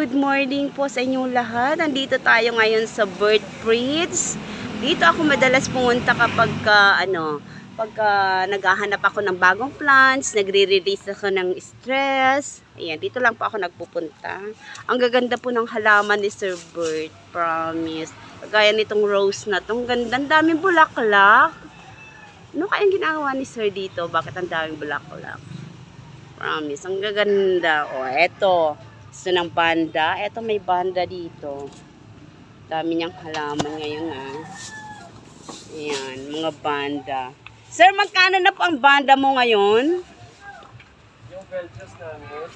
Good morning po sa inyong lahat. Nandito tayo ngayon sa Bird Breeds. Dito ako madalas pumunta kapag pagka naghahanap ako ng bagong plants, nagre-release ako ng stress. Ayan, dito lang po ako nagpupunta. Ang gaganda po ng halaman ni Sir Bird, promise. Kagaya nitong rose na to, ang ganda, ang daming bulaklak. Ano kayang ginagawa ni Sir dito? Bakit ang daming bulaklak? Promise, ang gaganda. O, eto. Gusto ng banda. Eto, may banda dito. Dami niyang halaman ngayon, ah. Ayan, mga banda. Sir, magkano na po ang banda mo ngayon? Yung Veltros namin,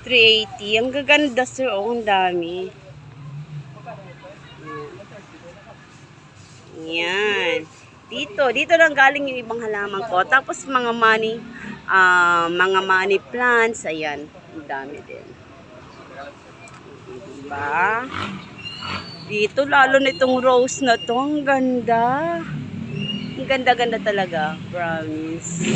380. 380. Ang gaganda, sir. Oh, ang dami. Ayan. Dito lang galing yung ibang halaman ko. Tapos mga money plants. Ayan. Ang dami din. Diba? Dito, lalo na itong rose na to. Ang ganda. Ang ganda-ganda talaga. Promise.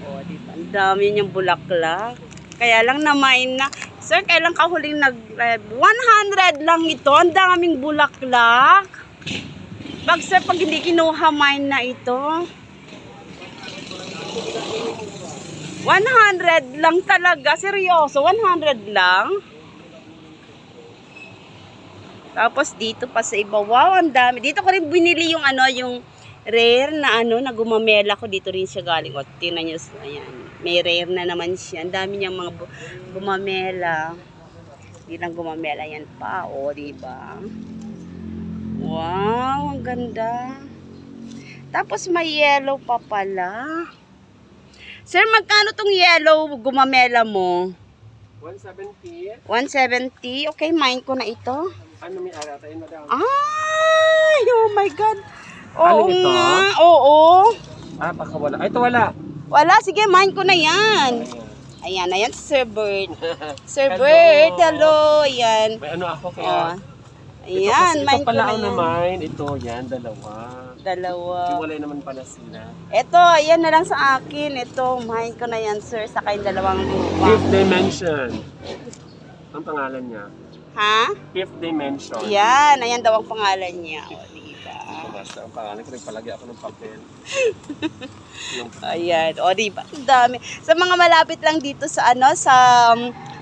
O, diba? Ang dami niyang bulaklak. Kaya lang na-mine na. Sir, kailan ka huling nag-live? 100 lang ito. Ang daming bulaklak. Bag, sir, pag hindi kinuha, mine na ito. 100 lang talaga. Seryoso, 100 lang. Tapos dito pa sa iba, wow, ang dami. Dito ko rin binili yung yung rare na na gumamela ko. Dito rin siya galing. O, tingnan nyo, ayan. May rare na naman siya. Ang dami niyang mga gumamela. Hindi lang gumamela yan pa. O, diba? Wow, ang ganda. Tapos may yellow pa pala. Sir, magkano tong yellow gumamela mo? 170. 170. Okay, mine ko na ito. Ano may aratayin, madam? Ay, oh my God. Oo Ano ito? nga, oo. Ah, baka wala. Ay, ito wala. Wala, sige, mine ko na yan. Ayan, ayan, Sir Bird. Sir Hello. Bird, hello. Ayan. May ano ako Oh. kaya. Ayan, ito mine ko pala na ang yan. mine. Ito, yan, dalawa. Dalawa. Hiwalay naman pala sila. Ito, ayan na lang sa akin. Ito, mine ko na yan, sir. Saka yung dalawang lupa. Fifth Dimension. Ang pangalan niya. Ha? Fifth Dimension. Yan, ayan daw ang pangalan niya. O, diba? Basta ang pangalan ko, nagpalagi ako ng papel. Ayan, o diba? Ang dami. Sa mga malapit lang dito sa sa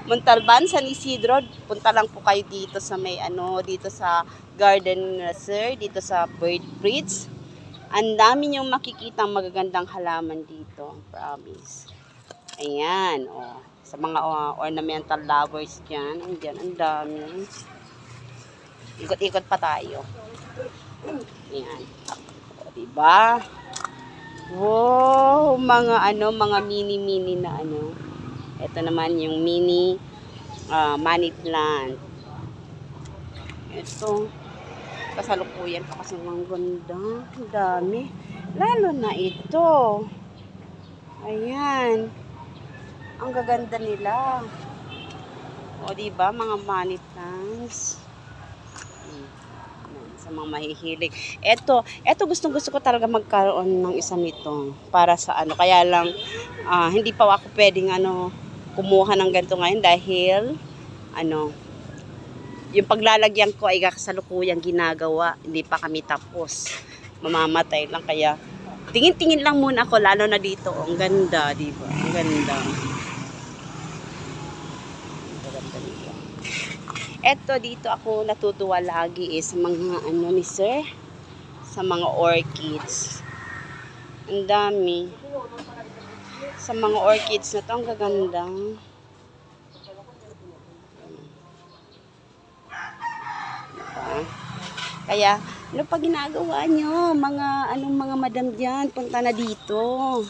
Montalban, San Isidro, punta lang po kayo dito sa may dito sa garden, sir, dito sa Bird Breeds. Ang dami niyong makikita magagandang halaman dito, promise. Ayan, o. Sa mga ornamental lovers dyan, andyan, ang dami. Ikot-ikot pa tayo. Ayan. O, diba? Wow, mga mini-mini na Ito naman yung mini money plant. Ito, kasalukuyan pa kasi mga ganda. Ang dami. Lalo na ito. Ayan. Ang gaganda nila. O, diba? Mga money plants. Sa mga mahihilig. Ito gustong-gusto ko talaga magkaroon ng isa nito. Para sa Kaya lang, hindi pa ako pwedeng kumuha ng ganito ngayon dahil yung paglalagyan ko ay kasalukuyang ginagawa. Hindi pa kami tapos. Mamamatay lang. Kaya tingin-tingin lang muna ako, lalo na dito. Ang ganda, diba? Ang ganda. Eto, dito ako natutuwa lagi sa mga ni sir, sa mga orchids. Ang dami. Sa mga orchids na to, ang gaganda. Diba? Kaya, ano pa ginagawa nyo? Mga madam dyan, punta na dito.